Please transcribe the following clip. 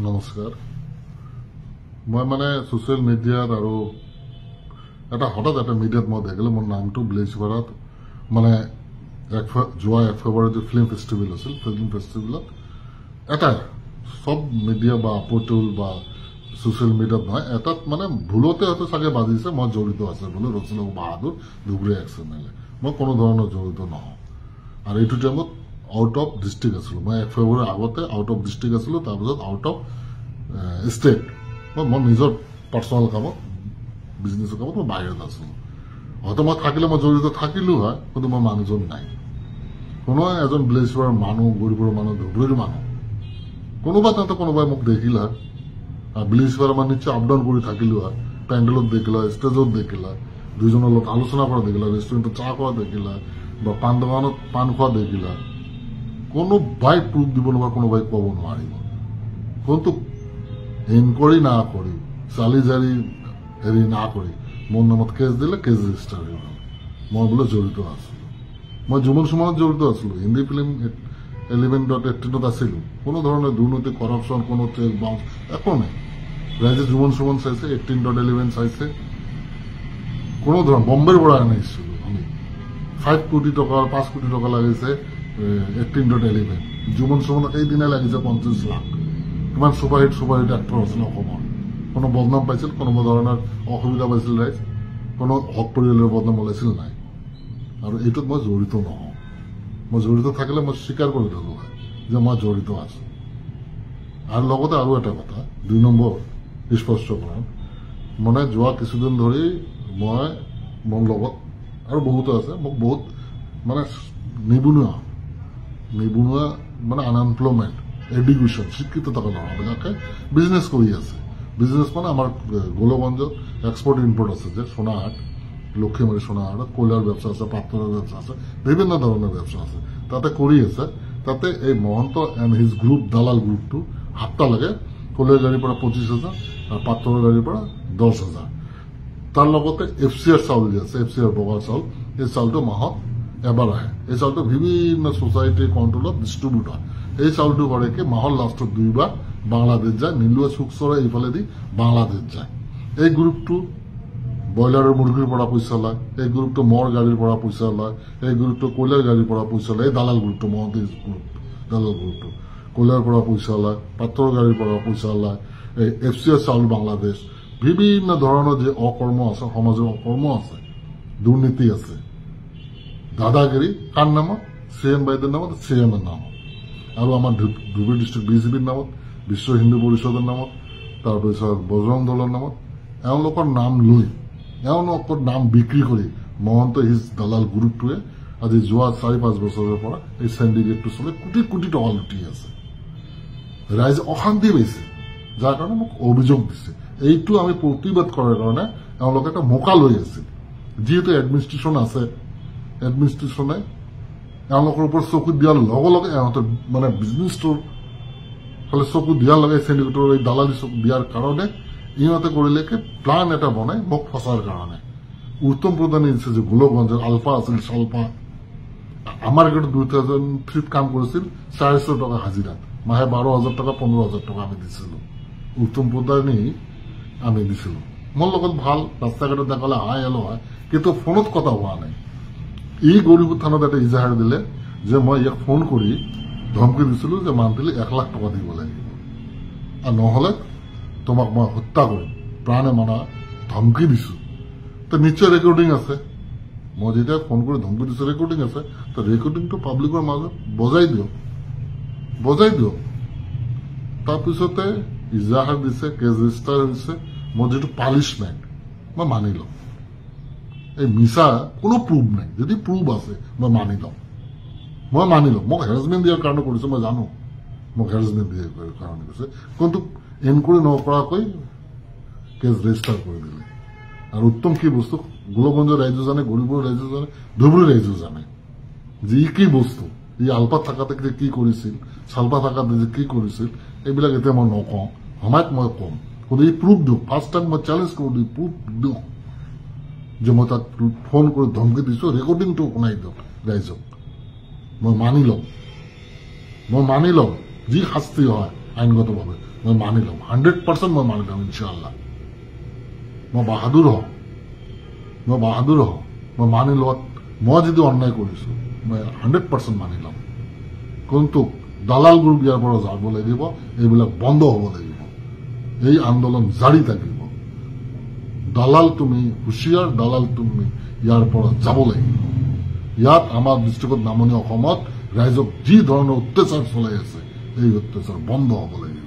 নমস্কাৰ মই মানে সোশ্যাল মিডিয়াত আৰু হঠাৎ এটা মিডিয়াত মই দেখিলোঁ মোৰ নামটো ব্লেজবাৰত মানে যোৱা 1 ফেব্ৰুৱাৰীত ফিল্ম ফেষ্টিভেল আছিল ফিল্ম ফেষ্টিভেলত এটা সব মিডিয়া বা পৰ্টেল বা সোশ্যাল মিডিয়াত নহয় এটাত মানে ভুলতে হয়তো চাগে বাজিছে মই জড়িত আছে বোলে ৰচনা বাহাদুৰ ধুবুৰী এক্সএমএলএ মই কোনো ধৰণৰ জড়িত নহয় আৰু এইটো টাইমত আউট অফ ডিস্ট্ৰিক্ট আছিলো মই 1 ফেব্ৰুৱাৰী আগতে আউট অফ ডিস্ট্ৰিক্ট আছিলো তাৰপিছত আউট অফ ষ্টেট মই নিজৰ পাৰ্চনেল কামত বিজনেছৰ কামত মই বাহিৰত আছিলো হয়তো মই থাকিলে মই জড়িত থাকিলো হয় কিন্তু মই মানুহজন নাই কোনো এজন ব্লেজবাৰ মানুহ গৰিবৰ মানুহ ধুবুৰীৰ মানুহ কোনোবাই মোক দেখিল হয় ব্লেজবাৰ মানে নিশ্চয় আপ ডাউন কৰি থাকিলো হয় পেণ্ডেলত দেখিলা ষ্টেজত দেখিলা দুজনৰ লগত আলোচনা কৰা দেখিলা ৰেষ্টুৰেণ্টত চাহ খোৱা দেখিলা বা পাণ দোকানত পাণ খোৱা দেখিলা কোনোবাই প্ৰুফ দিব নোৱাৰা কোনোবাই ক'ব নোৱাৰিব কিন্তু ইনকোয়াৰি না কৰি চালি জাৰি হেৰি না কৰি মোৰ নামত কেছ দিলে কেছ ৰেজিষ্টাৰ হৈ গ'ল মই বোলে জড়িত আছিলো মই যুৱন সমাজত জড়িত আছিলো হিন্দী ফিল্ম 11.18 আছিলো কোনো ধৰণৰ দুৰ্নীতি কৰাপশ্যন কোনো চেক বাউন্স একো নাই ৰাইজে যুৱন সমাজ চাইছে 18.11 চাইছে কোনো ধৰণৰ বম্বেৰ পৰা আনিছিলো আমি 5 কোটি টকা 5 কোটি টকা লাগিছে 18.11 যুৱন সমাজত এই দিনে লাগিছে 50 লাখ কিমান সুপাৰহিট এক্টৰ আছিল অসমৰ কোনো বদনাম পাইছিল কোনো ধৰণৰ অসুবিধা পাইছিল ৰাইজ কোনো হক পৰিয়ালৰ বদনাম ওলাইছিল নাই আৰু এইটোত মই জড়িত নহওঁ মই জড়িত থাকিলে মই স্বীকাৰ কৰি দিলো হয় যে মই জড়িত আছো আৰু লগতে আৰু এটা কথা 2 নম্বৰ স্পষ্টকৰণ মানে যোৱা কিছুদিন ধৰি মই মোৰ লগত আৰু বহুত আছে মোক বহুত মানে নিবনুৱা মানে আনএমপ্লয়মেণ্ট এডুকেশন শিক্ষিত থাকা ল'ৰাবিলাকে বিজনেছ কৰি আছে বিজনেছ মানে আমাৰ গোলগঞ্জত এক্সপৰ্ট ইম্পৰ্ট আছে যে সোণাহাট লক্ষীমাৰী সোণাহাটত কয়লাৰ ব্যৱস্থা আছে পাথৰৰ ব্যৱস্থা আছে বিভিন্ন ধৰণৰ ব্যৱস্থা আছে তাতে কৰি আছে তাতে এই মহন্ত এণ্ড হিজ গ্ৰুপ দালাল গ্ৰুপটো হাপ্তা লাগে কয়লাৰ গাড়ীৰ পৰা 25,000 আৰু পাথৰৰ গাড়ীৰ পৰা 10,000 তাৰ লগতে FCR চাউল যে আছে FCR বগা চাউল এই চাউলটো মাহত এবাৰ আহে এই চাউলটো বিভিন্ন সোসাইটিৰ কন্ট্ৰলত ডিস্ট্ৰিবিউট হয় এই চাউলটো কৰে কি মাহৰ লাষ্টত 2 বাৰ বাংলাদেশ যায় নীলুৱা চুকচৰা এইফালে দি বাংলাদেশ যায় এই গ্ৰুপটো বয়লাৰৰ মুৰ্গীৰ পৰা পইচা লয় এই গ্ৰুপটো মৰ গাড়ীৰ পৰা পইচা লয় এই গ্ৰুপটো কয়লাৰ গাড়ীৰ পৰা পইচা লয় এই দালাল গ্ৰুপটো মহন্তেজ গ্ৰুপ দালাল গ্ৰুপটো কয়লাৰ পৰা পইচা লয় পাথৰ গাড়ীৰ পৰা পইচা লয় এই FCR চাউল বাংলাদেশ বিভিন্ন ধৰণৰ যে অকৰ্ম আছে সমাজৰ অকৰ্ম আছে দুৰ্নীতি আছে দাদাগিৰি কাৰ নামত CM বাইদেউৰ নামত CM এৰ নামত আৰু আমাৰ ধুবুৰী ডিস্ট্ৰিক্ট BJPৰ নামত বিশ্ব হিন্দু পৰিষদৰ নামত তাৰপিছত বজৰং দলৰ নামত এওঁলোকৰ নাম লৈ এওঁলোকৰ নাম বিক্ৰী কৰি মহন্ত হিজ দালাল গ্ৰুপটোৱে আজি যোৱা 4-5 বছৰৰ পৰা এই সিন্ডিকেটটো চলে কোটি কোটি টকা লুটি আছে ৰাইজ অশান্তি পাইছে যাৰ কাৰণে মোক অভিযোগ দিছে এইটো আমি প্ৰতিবাদ কৰাৰ কাৰণে এওঁলোকে এটা মোকা লৈ আছে যিহেতু এডমিনিষ্ট্ৰেশ্যন আছে এডমিনিষ্ট্ৰেশ্যনে এওঁলোকৰ ওপৰত চকু দিয়াৰ লগে লগে এওঁতৰ মানে বিজনেছটোৰ ফালে চকু দিয়াৰ লগে সিন্ডিকেটৰ এই দালালি চকু দিয়াৰ কাৰণে ইহঁতে কৰিলে কি প্লান এটা বনাই মোক ফচাৰ কাৰণে উত্তম প্ৰধানে দিছে যে গোলগঞ্জৰ আলফা আছিল চালফা আমাৰ একেটা 2003 কাম কৰিছিল 400 টকা হাজিৰা মাহে 12,000 টকা 15,000 টকা আমি দিছিলো উত্তম প্ৰধানে আমি দিছিলো মোৰ লগত ভাল ৰাস্তা ঘাটত দেখালে হাই হেল্ল' হয় কিন্তু ফোনত কথা হোৱা নাই এই গৰিব থানাত এটা ইজাহাৰ দিলে যে মই ইয়াক ফোন কৰি ধমকি দিছিলো যে মান্থলি 1 লাখ টকা দিব লাগিব আৰু নহলে তোমাক মই হত্যা কৰিম প্ৰাণে মানা ধমকি দিছো তো নিশ্চয় ৰেকৰ্ডিং আছে মই যেতিয়া ফোন কৰি ধমকি দিছো ৰেকৰ্ডিং আছে তো ৰেকৰ্ডিংটো পাব্লিকৰ মাজত বজাই দিয়ক তাৰপিছতে ইজাহাৰ দিছে কেছ ৰেজিষ্টাৰ হৈছে মই যিটো পানিছমেণ্ট মই মানি লওঁ এই মিছা কোনো প্ৰুফ নাই যদি প্ৰুফ আছে মই মানি লওঁ মোক হেৰাসমেণ্ট দিয়াৰ কাৰণে কৰিছে মই জানো মোক হেৰাসমেণ্ট দিয়াৰ কাৰণে কৰিছে কিন্তু এনকোয়াৰি নকৰাকৈ কেছ ৰেজিষ্টাৰ কৰি দিলে আৰু উত্তম কি বস্তু গোলগঞ্জৰ ৰাইজে জানে গৰিবৰ ৰাইজে জানে ধুবুৰী ৰাইজে জানে যে কি বস্তু এই আলপাত থাকাতে কি কৰিছিল চালপা থাকাতে যে কি কৰিছিল এইবিলাক এতিয়া মই নকওঁ সময়ত মই কম কিন্তু এই প্ৰুফ দিওঁ ফাৰ্ষ্ট টাইম মই চেলেঞ্জ কৰোঁ এই প্ৰুফ দিওঁ যে মই তাক ফোন কৰি ধমকি দিছো ৰেকৰ্ডিংটো শুনাই দিয়ক ৰাইজক মই মানি লওঁ যি শাস্তি হয় আইনগতভাৱে মই মানি ল'ম 100% মই মানি ল'ম ইনশাআল্লাহ মই বাহাদুৰ হওঁ মই মানি লোৱাত মই যদি অন্যায় কৰিছোঁ মই 100% মানি ল'ম কিন্তু দালাল গ্ৰুপ ইয়াৰ পৰা যাব লাগিব এইবিলাক বন্ধ হ'ব লাগিব এই আন্দোলন জাৰি থাকিব দালাল তুমি হুঁচিয়াৰ দালাল তুমি ইয়াৰ পৰা যাব লাগিব ইয়াত আমাৰ দৃষ্টিকোণ নামনি অসমত ৰাইজক যি ধৰণৰ অত্যাচাৰ চলাই আছে এই অত্যাচাৰ বন্ধ হ'ব লাগিব